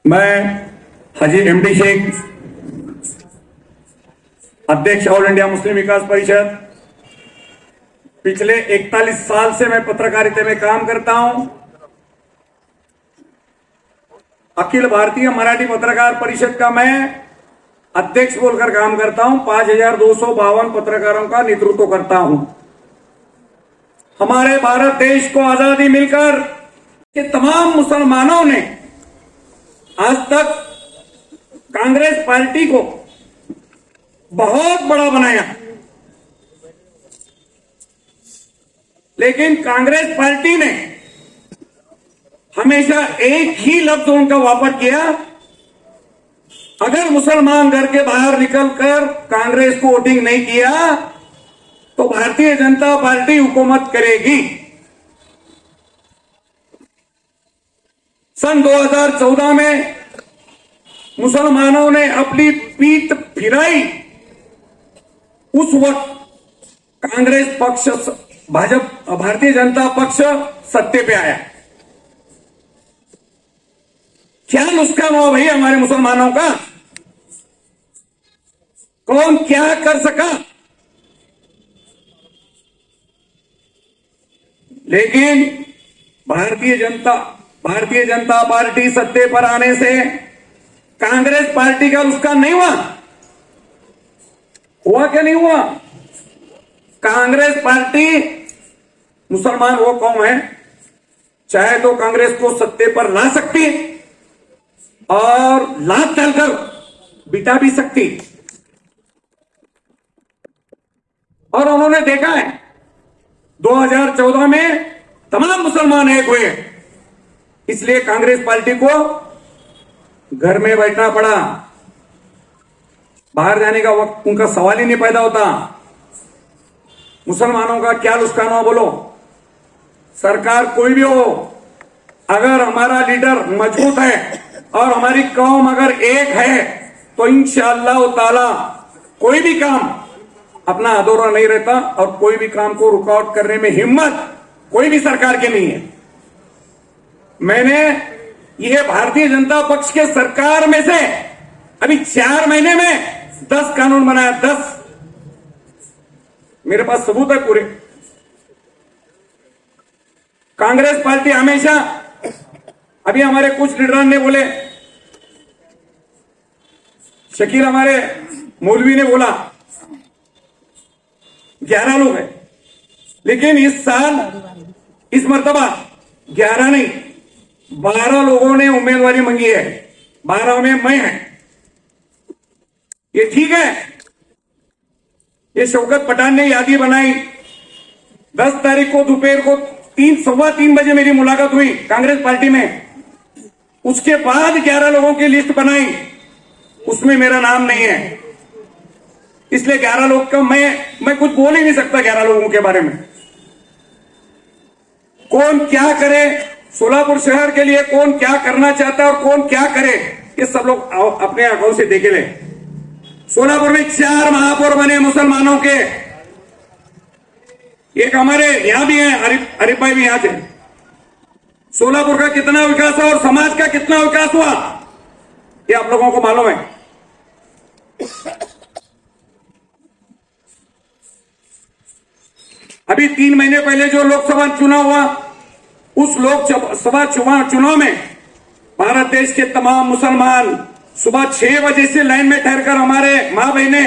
मैं हाजी एमडी शेख, अध्यक्ष all India Muslim विकास परिषद, पिछले 41 साल से मैं पत्रकारिता में काम करता हूं। अखिल भारतीय मराठी पत्रकार परिषद का मैं अध्यक्ष बोलकर काम करता हूं। 5252 पत्रकारों का नेतृत्व करता हूं। हमारे भारत देश को आजादी मिलकर के तमाम मुसलमानों ने आज तक कांग्रेस पार्टी को बहुत बड़ा बनाया, लेकिन कांग्रेस पार्टी ने हमेशा एक ही लफ्ज उनका वापस किया, अगर मुसलमान घर के बाहर निकलकर कांग्रेस को वोटिंग नहीं किया तो भारतीय जनता पार्टी हुकूमत करेगी। सन 2014 में मुसलमानों ने अपनी पीठ फिराई। उस वक्त कांग्रेस पक्ष, भाजपा, भारतीय जनता पक्ष सत्ते पे आया। क्या नुकसान हुआ भाई हमारे मुसलमानों का? कौन क्या कर सका? लेकिन भारतीय जनता पार्टी सत्ते पर आने से कांग्रेस पार्टी का नुकसान नहीं हुआ क्या नहीं हुआ? कांग्रेस पार्टी, मुसलमान वो कौम है, चाहे तो कांग्रेस को सत्ते पर ला सकती और लात डालकर बिता भी सकती। और उन्होंने देखा है 2014 में तमाम मुसलमान एक हुए, इसलिए कांग्रेस पार्टी को घर में बैठना पड़ा। बाहर जाने का वक्त उनका सवाल ही नहीं पैदा होता। मुसलमानों का क्या नुकसान हुआ बोलो? सरकार कोई भी हो, अगर हमारा लीडर मजबूत है और हमारी कौम अगर एक है तो इंशाअल्लाह ताला कोई भी काम अपना अधूरा नहीं रहता और कोई भी काम को रुकावट करने में हिम्मत कोई भी सरकार की नहीं है। मैंने यह भारतीय जनता पक्ष के सरकार में से अभी 4 महीने में 10 कानून बनाया, 10। मेरे पास सबूत है पूरे। कांग्रेस पार्टी हमेशा, अभी हमारे कुछ लीडर ने बोले, शकील हमारे मौलवी ने बोला 11 लोग हैं, लेकिन इस साल इस मर्तबा 11 नहीं 12 लोगों ने उम्मीदवारी मांगी है। 12 में मैं है। ये ठीक है? ये शौकत पठान ने यादी बनाई। 10 तारीख को दोपहर को 3, 3:15 बजे मेरी मुलाकात हुई कांग्रेस पार्टी में। उसके बाद 11 लोगों की लिस्ट बनाई, उसमें मेरा नाम नहीं है, इसलिए 11 लोग का मैं कुछ बोल ही नहीं सकता 11 लोगों के बारे में। कौन क्या करे, सोलापुर शहर के लिए कौन क्या करना चाहता है और कौन क्या करे, ये सब लोग अपने आंखों से देखे ले। सोलापुर में 4 महापौर बने मुसलमानों के। एक हमारे यहां भी है, अरिफ भाई भी यहां थे। सोलापुर का कितना विकास हुआ और समाज का कितना विकास हुआ, ये आप लोगों को मालूम है। अभी 3 महीने पहले जो लोकसभा चुनाव हुआ, उस लोकसभा चुनाव में भारत देश के तमाम मुसलमान सुबह 6 बजे से लाइन में ठहरकर हमारे मां बहने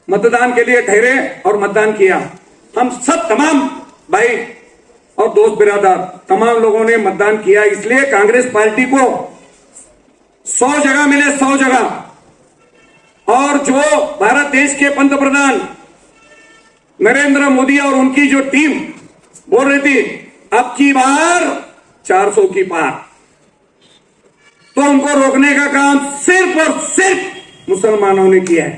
मतदान के लिए ठहरे और मतदान किया। हम सब तमाम भाई और दोस्त बिरादर तमाम लोगों ने मतदान किया। इसलिए कांग्रेस पार्टी को 100 जगह मिले, 100 जगह। और जो भारत देश के पंतप्रधान नरेंद्र मोदी और उनकी जो टीम बोल रही थी अब की बार 400 की पार, तो उनको रोकने का काम सिर्फ और सिर्फ मुसलमानों ने किया है।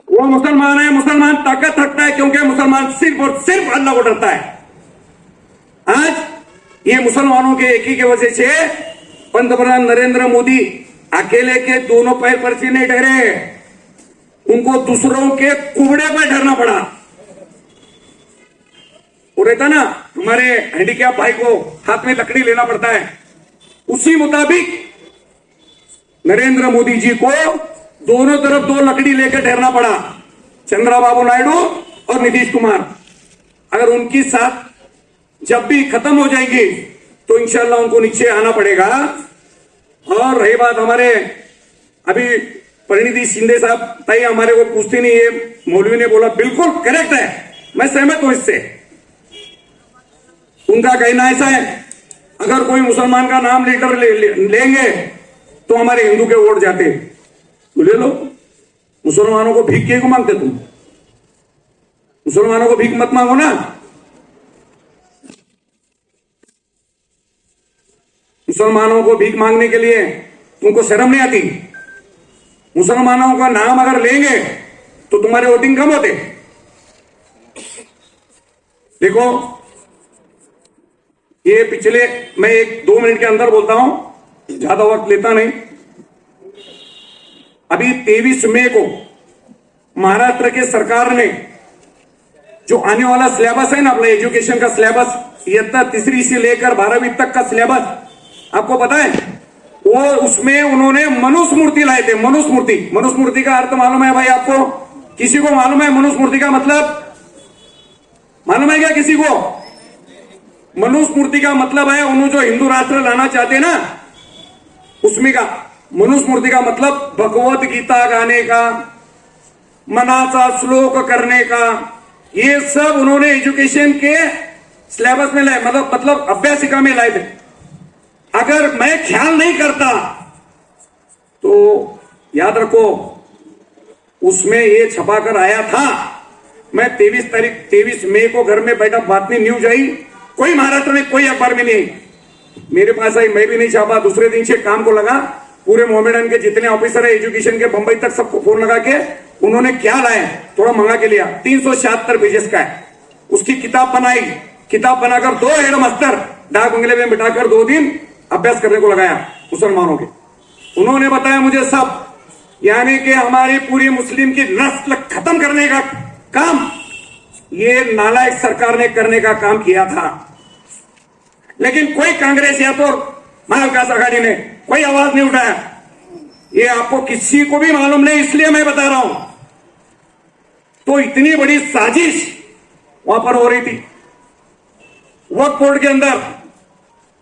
वो मुसलमान है, मुसलमान ताकत रखता है क्योंकि मुसलमान सिर्फ और सिर्फ अल्लाह को डरता है। आज ये मुसलमानों के एक ही की वजह से पंतप्रधान नरेंद्र मोदी अकेले के दोनों पैर पर से नहीं ठहरे, उनको दूसरों के कुबड़े पर ठहरना पड़ा। वो रहता ना, हमारे हैंडीकैप भाई को हाथ में लकड़ी लेना पड़ता है, उसी मुताबिक नरेंद्र मोदी जी को दोनों तरफ 2 लकड़ी लेकर ठहरना पड़ा, चंद्रबाबू नायडू और नीतीश कुमार। अगर उनकी साथ जब भी खत्म हो जाएगी तो इंशाल्लाह उनको नीचे आना पड़ेगा। और रही बात हमारे अभी परिणीति शिंदे साहब ताई हमारे को पूछती नहीं, ये मौलवी ने बोला बिल्कुल करेक्ट है, मैं सहमत हूं इससे। उनका कहना ऐसा है, अगर कोई मुसलमान का नाम लेटर लेंगे तो हमारे हिंदू के वोट जाते, तो ले लो। मुसलमानों को भीख क्यों मांगते तुम? मुसलमानों को भीख मत मांगो ना। मुसलमानों को भीख मांगने के लिए तुमको शर्म नहीं आती? मुसलमानों का नाम अगर लेंगे तो तुम्हारे वोटिंग कम होते। देखो, ये पिछले, मैं 1-2 मिनट के अंदर बोलता हूं, ज्यादा वक्त लेता नहीं। अभी 23 मई को महाराष्ट्र के सरकार ने जो आने वाला सिलेबस है ना, अपना एजुकेशन का सिलेबस, इयत्ता 3 से लेकर 12वीं तक का सिलेबस, आपको पता है वो, उसमें उन्होंने मनुस्मृति लाए थे। मनुस्मृति का अर्थ मालूम है भाई आपको? किसी को मालूम है मनुस्मृति का मतलब? मालूम है क्या किसी को? मनुस्मृति का मतलब है, उन्होंने जो हिंदू राष्ट्र लाना चाहते हैं ना, उसमें का मनुस्मृति का मतलब भगवत गीता गाने का, मनाचा श्लोक करने का, ये सब उन्होंने एजुकेशन के सिलेबस में लाए, मतलब अभ्यासिका में लाए थे। अगर मैं ख्याल नहीं करता तो याद रखो, उसमें ये छपाकर आया था। मैं 23 मई को घर में बैठा, बातमी न्यूज आई, कोई महाराष्ट्र में कोई अखबार में नहीं, मेरे पास आई, मैं भी नहीं छापा। दूसरे दिन से काम को लगा, पूरे मोहम्मडन के जितने ऑफिसर है एजुकेशन के, बंबई तक सबको फोन लगा के उन्होंने क्या लाए थोड़ा मंगा के लिया। 376 पेजेस का है, उसकी किताब बनाई। किताब बनाकर 2 हेड मास्टर डाक बंगले में बिठाकर 2 दिन अभ्यास करने को लगाया मुसलमानों के। उन्होंने बताया मुझे सब, यानी कि हमारी पूरी मुस्लिम की नस्ल खत्म करने का काम ये नालायक सरकार ने करने का काम किया था। लेकिन कोई कांग्रेस या तो महाविकास आघाड़ी ने कोई आवाज नहीं उठाया। ये आपको किसी को भी मालूम नहीं, इसलिए मैं बता रहा हूं। तो इतनी बड़ी साजिश वहां पर हो रही थी। वक्फ बोर्ड के अंदर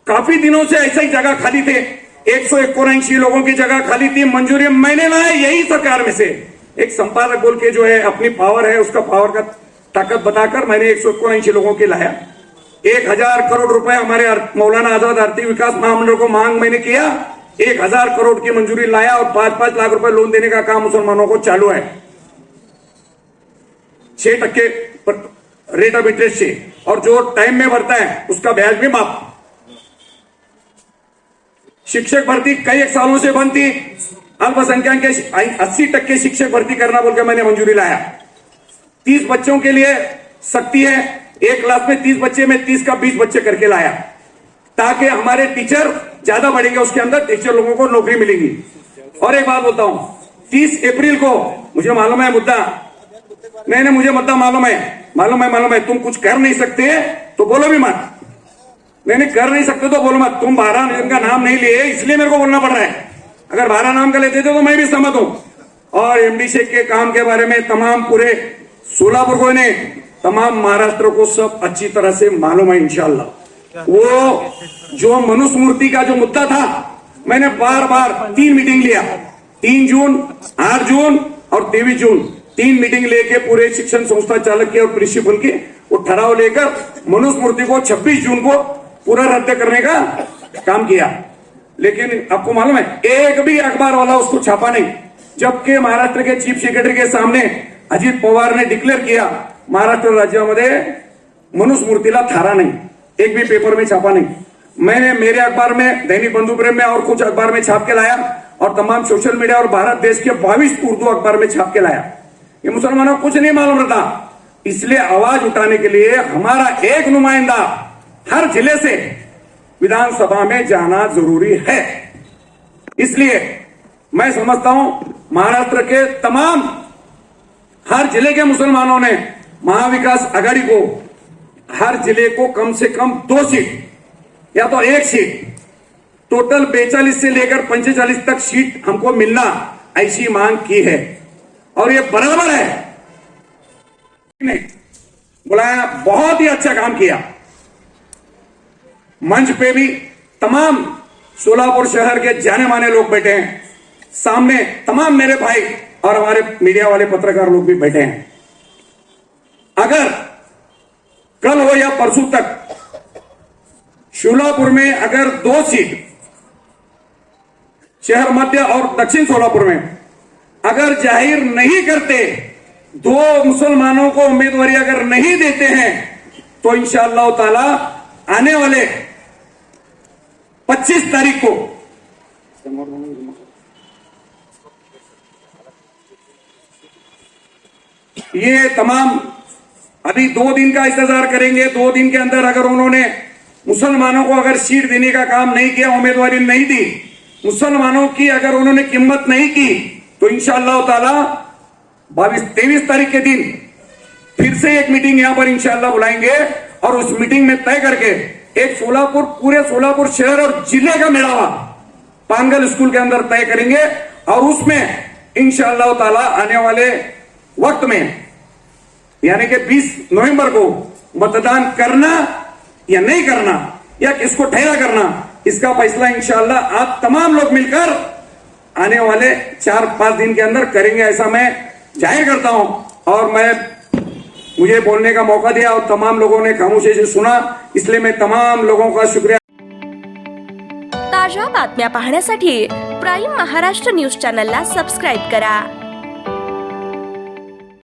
काफी दिनों से ऐसा ही जगह खाली थे, 179 लोगों की जगह खाली थी, मंजूरी मैंने लाया यही सरकार में से। एक संपादक बोल के जो है, अपनी पावर है, उसका पावर का ताकत बताकर मैंने 179 लोगों के लाया। 1000 करोड़ रुपए हमारे मौलाना आजाद आर्थिक विकास महामंडल को मांग मैंने किया, 1000 करोड़ की मंजूरी लाया और 5-5 लाख रुपए लोन देने का काम मुसलमानों को चालू है, 6% रेट ऑफ इंटरेस्ट से, और जो टाइम में भरता है उसका ब्याज भी माफ। शिक्षक भर्ती कई एक सालों से बंद थी, अल्पसंख्यक के 80% शिक्षक भर्ती करना बोलकर मैंने मंजूरी लाया। 30 बच्चों के लिए सख्ती है, एक क्लास में 30 बच्चे में 30 का 20 बच्चे करके लाया, ताकि हमारे टीचर ज्यादा बढ़ेंगे, उसके अंदर टीचर लोगों को नौकरी मिलेगी। और एक बात बोलता हूं, 30 अप्रैल को मुझे मालूम है मुद्दा, नहीं मुझे मुद्दा मालूम है, तुम कुछ कर नहीं सकते तो बोलो भी मत, नहीं कर नहीं सकते तो बोलो मत। तुम 12 जन का नाम नहीं लिए इसलिए मेरे को बोलना पड़ रहा है, अगर 12 नाम का लेते थे तो मैं भी सहमत हूं। और एमडी शेख के काम के बारे में तमाम पूरे सोलापुर को ने, तमाम महाराष्ट्र को सब अच्छी तरह से मालूम है इंशाल्लाह। वो जो मनुस्मृति का जो मुद्दा था, मैंने बार 3 मीटिंग लिया, 3 जून, 8 जून और 23 जून, 3 मीटिंग लेके पूरे शिक्षण संस्था चालक के और प्रिंसिपल के वो ठहराव लेकर मनुस्मृति को 26 जून को पूरा रद्द करने का काम किया। लेकिन आपको मालूम है, एक भी अखबार वाला उसको छापा नहीं, जबकि महाराष्ट्र के चीफ सेक्रेटरी के सामने अजित पवार ने डिक्लेअर किया महाराष्ट्र राज्यामध्ये मनुस्मृतीला थारा नहीं, एक भी पेपर में छापा नहीं। मैंने मेरे अखबार में, दैनिक बंधुप्रेम में और कुछ अखबार में छाप के लाया, और तमाम सोशल मीडिया और भारत देश के 22 उर्दू अखबार में छाप के लाया। ये मुसलमानों को कुछ नहीं मालूम रहता, इसलिए आवाज उठाने के लिए हमारा एक नुमाइंदा हर जिले से विधानसभा में जाना जरूरी है। इसलिए मैं समझता हूं महाराष्ट्र के तमाम हर जिले के मुसलमानों ने महाविकास आघाड़ी को हर जिले को कम से कम 2 सीट या तो 1 सीट, टोटल 42 से लेकर 45 तक सीट हमको मिलना, ऐसी मांग की है। और ये बराबर है, बुलाया, बहुत ही अच्छा काम किया। मंच पे भी तमाम सोलापुर शहर के जाने माने लोग बैठे हैं, सामने तमाम मेरे भाई और हमारे मीडिया वाले पत्रकार लोग भी बैठे हैं। अगर कल हो या परसों तक सोलापुर में अगर 2 सीट, शहर मध्य और दक्षिण सोलापुर में अगर जाहिर नहीं करते, 2 मुसलमानों को उम्मीदवारी अगर नहीं देते हैं, तो इंशाअल्लाह ताला आने वाले 25 तारीख को ये तमाम अभी 2 दिन का इंतजार करेंगे। 2 दिन के अंदर अगर उन्होंने मुसलमानों को अगर सीट देने का काम नहीं किया, उम्मीदवारी नहीं दी, मुसलमानों की अगर उन्होंने कीमत नहीं की, तो इंशाअल्लाह ताला 22-23 तारीख के दिन फिर से एक मीटिंग यहां पर इंशाअल्लाह बुलाएंगे और उस मीटिंग में तय करके एक सोलापुर, पूरे सोलापुर शहर और जिले का मेड़ावा पांगल स्कूल के अंदर तय करेंगे। और उसमें इंशाअल्लाह ताला आने वाले वक्त में यानी कि 20 नवंबर को मतदान करना या नहीं करना या किसको ठहरा करना, इसका फैसला इंशाअल्लाह आप तमाम लोग मिलकर आने वाले 4-5 दिन के अंदर करेंगे, ऐसा मैं जाहिर करता हूं। और मुझे बोलने का मौका दिया और तमाम लोगों ने खामोशी से सुना, इसलिए मैं तमाम लोगों का शुक्रिया। ताज्या बातम्या पाहण्यासाठी प्राईम महाराष्ट्र न्यूज चॅनलला सबस्क्राईब करा।